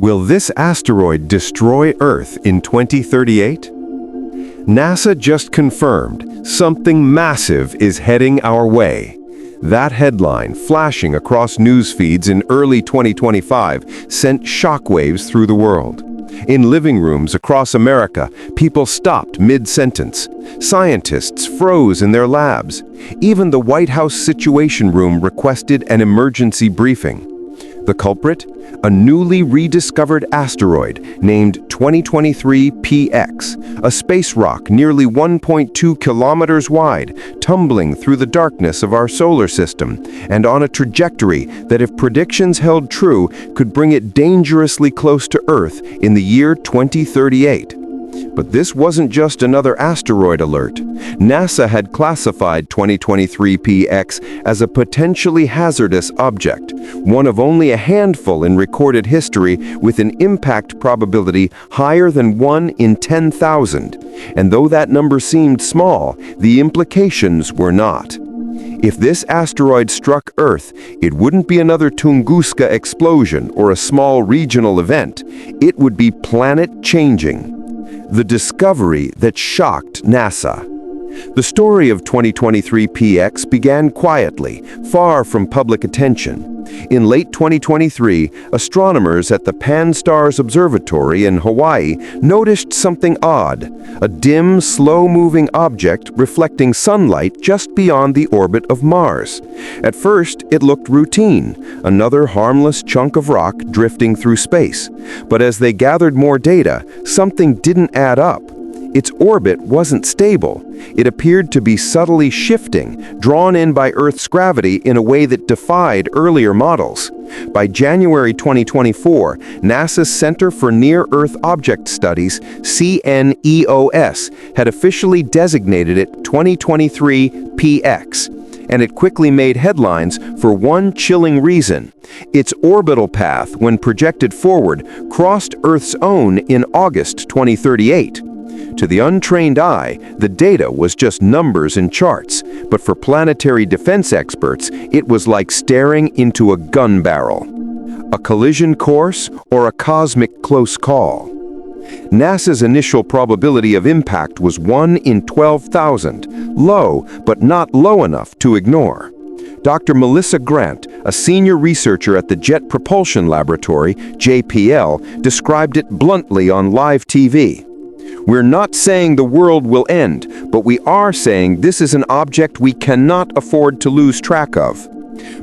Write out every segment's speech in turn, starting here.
Will this asteroid destroy Earth in 2038? NASA just confirmed something massive is heading our way. That headline, flashing across news feeds in early 2025, sent shockwaves through the world. In living rooms across America, people stopped mid-sentence. Scientists froze in their labs. Even the White House Situation Room requested an emergency briefing. The culprit? A newly rediscovered asteroid named 2023 PX, a space rock nearly 1.2 kilometers wide, tumbling through the darkness of our solar system, and on a trajectory that, if predictions held true, could bring it dangerously close to Earth in the year 2038. But this wasn't just another asteroid alert. NASA had classified 2023 PX as a potentially hazardous object, one of only a handful in recorded history with an impact probability higher than 1 in 10,000. And though that number seemed small, the implications were not. If this asteroid struck Earth, it wouldn't be another Tunguska explosion or a small regional event. It would be planet-changing. The discovery that shocked NASA. The story of 2023 PX began quietly, far from public attention. In late 2023, astronomers at the Pan-STARRS Observatory in Hawaii noticed something odd, a dim, slow-moving object reflecting sunlight just beyond the orbit of Mars. At first, it looked routine, another harmless chunk of rock drifting through space. But as they gathered more data, something didn't add up. Its orbit wasn't stable. It appeared to be subtly shifting, drawn in by Earth's gravity in a way that defied earlier models. By January 2024, NASA's Center for Near-Earth Object Studies, CNEOS, had officially designated it 2023 PX. And it quickly made headlines for one chilling reason. Its orbital path, when projected forward, crossed Earth's own in August 2038. To the untrained eye, the data was just numbers and charts, but for planetary defense experts, it was like staring into a gun barrel. A collision course or a cosmic close call? NASA's initial probability of impact was 1 in 12,000, low, but not low enough to ignore. Dr. Melissa Grant, a senior researcher at the Jet Propulsion Laboratory, JPL, described it bluntly on live TV. "We're not saying the world will end, but we are saying this is an object we cannot afford to lose track of."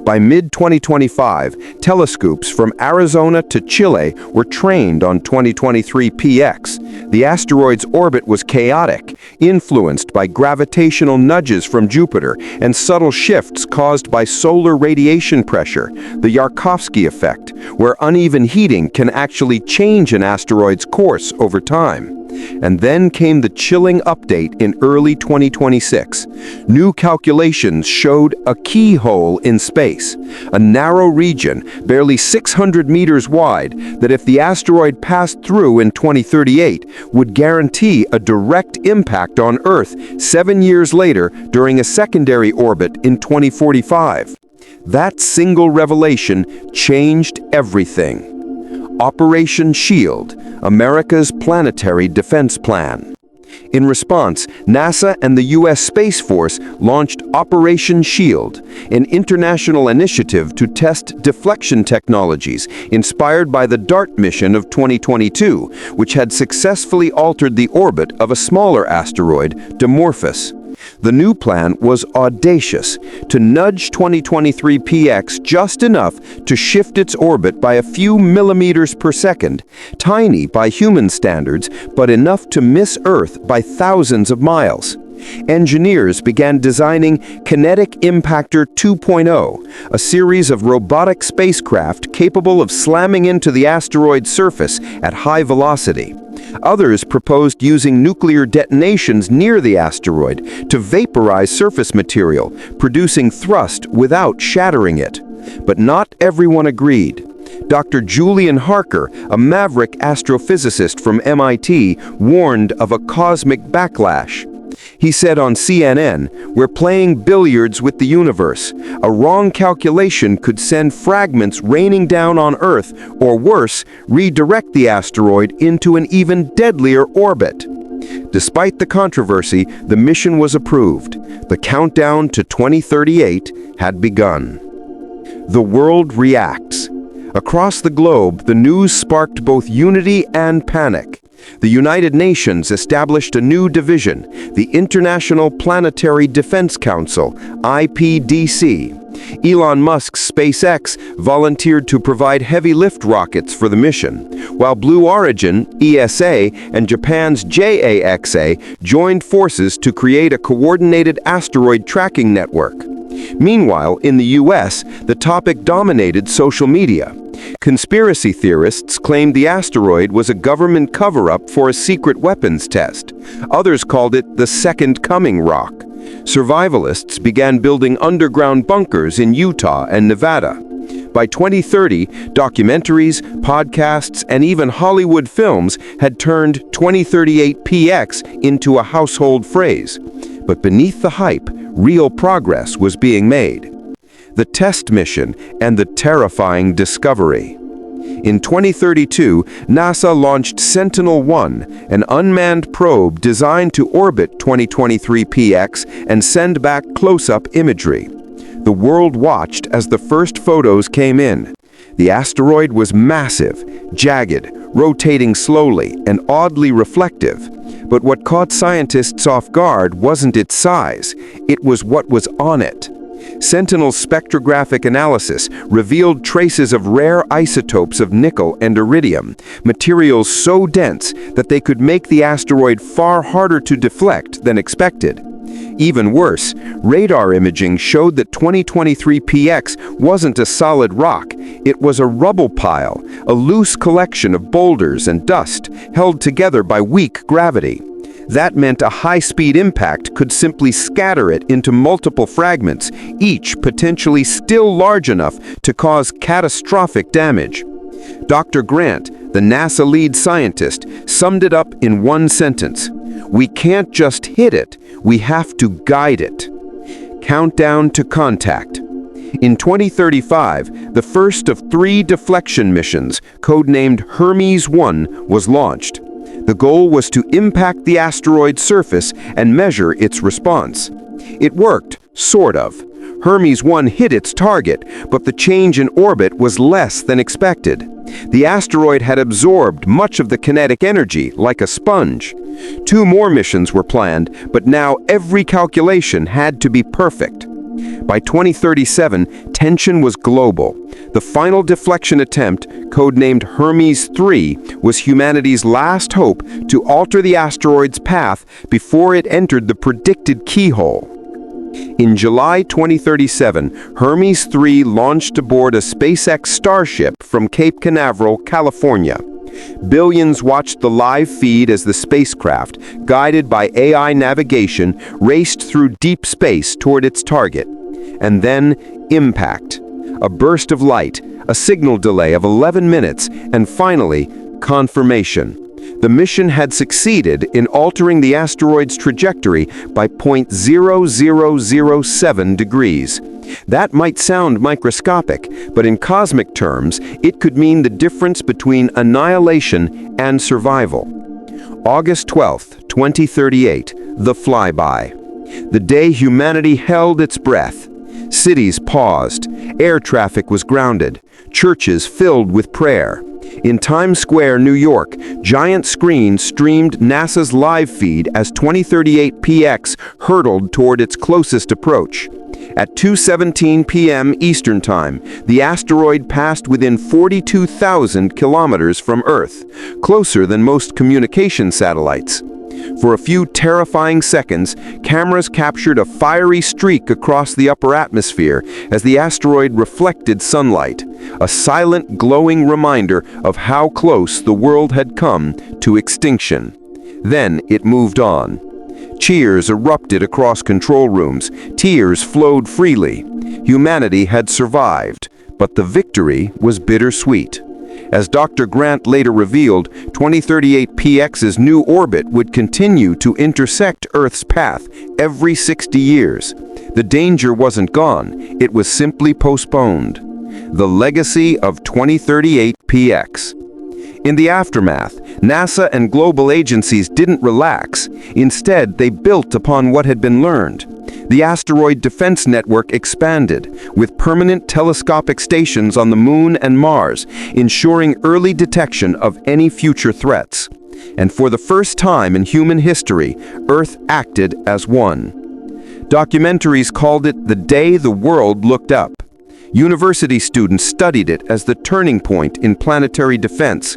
By mid-2025, telescopes from Arizona to Chile were trained on 2023 PX. The asteroid's orbit was chaotic, influenced by gravitational nudges from Jupiter and subtle shifts caused by solar radiation pressure, the Yarkovsky effect, where uneven heating can actually change an asteroid's course over time. And then came the chilling update in early 2026. New calculations showed a keyhole in space, a narrow region, barely 600 meters wide, that if the asteroid passed through in 2038, would guarantee a direct impact on Earth 7 years later during a secondary orbit in 2045. That single revelation changed everything. Operation SHIELD, America's planetary defense plan. In response, NASA and the U.S. Space Force launched Operation SHIELD, an international initiative to test deflection technologies inspired by the DART mission of 2022, which had successfully altered the orbit of a smaller asteroid, Dimorphos. The new plan was audacious, to nudge 2023 PX just enough to shift its orbit by a few millimeters per second, tiny by human standards, but enough to miss Earth by thousands of miles. Engineers began designing Kinetic Impactor 2.0, a series of robotic spacecraft capable of slamming into the asteroid's surface at high velocity. Others proposed using nuclear detonations near the asteroid to vaporize surface material, producing thrust without shattering it. But not everyone agreed. Dr. Julian Harker, a maverick astrophysicist from MIT, warned of a cosmic backlash. He said on CNN, "We're playing billiards with the universe. A wrong calculation could send fragments raining down on Earth, or worse, redirect the asteroid into an even deadlier orbit." Despite the controversy, the mission was approved. The countdown to 2038 had begun. The world reacts. Across the globe, the news sparked both unity and panic. The United Nations established a new division, the International Planetary Defense Council, IPDC. Elon Musk's SpaceX volunteered to provide heavy lift rockets for the mission, while Blue Origin, ESA, and Japan's JAXA joined forces to create a coordinated asteroid tracking network. Meanwhile, in the US, the topic dominated social media. Conspiracy theorists claimed the asteroid was a government cover-up for a secret weapons test. Others called it the Second Coming rock. Survivalists began building underground bunkers in Utah and Nevada. By 2030, documentaries, podcasts, and even Hollywood films had turned 2038 PX into a household phrase. But beneath the hype, real progress was being made. The test mission and the terrifying discovery. In 2032, NASA launched Sentinel-1, an unmanned probe designed to orbit 2023 PX and send back close-up imagery. The world watched as the first photos came in. The asteroid was massive, jagged, rotating slowly, and oddly reflective. But what caught scientists off guard wasn't its size, it was what was on it. Sentinel's spectrographic analysis revealed traces of rare isotopes of nickel and iridium, materials so dense that they could make the asteroid far harder to deflect than expected. Even worse, radar imaging showed that 2023 PX wasn't a solid rock, it was a rubble pile, a loose collection of boulders and dust held together by weak gravity. That meant a high-speed impact could simply scatter it into multiple fragments, each potentially still large enough to cause catastrophic damage. Dr. Grant, the NASA lead scientist, summed it up in one sentence: "We can't just hit it, we have to guide it." Countdown to contact. In 2035, the first of 3 deflection missions, codenamed Hermes-1, was launched. The goal was to impact the asteroid's surface and measure its response. It worked, sort of. Hermes-1 hit its target, but the change in orbit was less than expected. The asteroid had absorbed much of the kinetic energy, like a sponge. 2 more missions were planned, but now every calculation had to be perfect. By 2037, tension was global. The final deflection attempt, codenamed Hermes-3, was humanity's last hope to alter the asteroid's path before it entered the predicted keyhole. In July 2037, Hermes-3 launched aboard a SpaceX Starship from Cape Canaveral, California. Billions watched the live feed as the spacecraft, guided by AI navigation, raced through deep space toward its target. And then, impact. A burst of light, a signal delay of 11 minutes, and finally, confirmation. The mission had succeeded in altering the asteroid's trajectory by 0.0007 degrees. That might sound microscopic, but in cosmic terms, it could mean the difference between annihilation and survival. August 12, 2038, the flyby. The day humanity held its breath. Cities paused, air traffic was grounded, churches filled with prayer. In Times Square, New York, giant screens streamed NASA's live feed as 2038 PX hurtled toward its closest approach. At 2:17 p.m. Eastern Time, the asteroid passed within 42,000 kilometers from Earth, closer than most communication satellites. For a few terrifying seconds, cameras captured a fiery streak across the upper atmosphere as the asteroid reflected sunlight, a silent, glowing reminder of how close the world had come to extinction. Then it moved on. Cheers erupted across control rooms, tears flowed freely. Humanity had survived, but the victory was bittersweet. As Dr. Grant later revealed, 2038 PX's new orbit would continue to intersect Earth's path every 60 years. The danger wasn't gone, it was simply postponed. The legacy of 2038 PX. In the aftermath, NASA and global agencies didn't relax. Instead, they built upon what had been learned. The asteroid defense network expanded, with permanent telescopic stations on the Moon and Mars, ensuring early detection of any future threats. And for the first time in human history, Earth acted as one. Documentaries called it the day the world looked up. University students studied it as the turning point in planetary defense.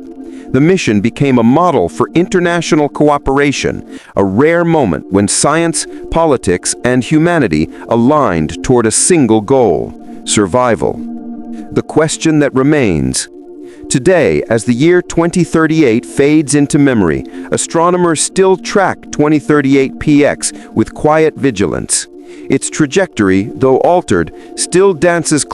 The mission became a model for international cooperation, a rare moment when science, politics, and humanity aligned toward a single goal: survival. The question that remains: today, as the year 2038 fades into memory, astronomers still track 2038 PX with quiet vigilance. Its trajectory, though altered, still dances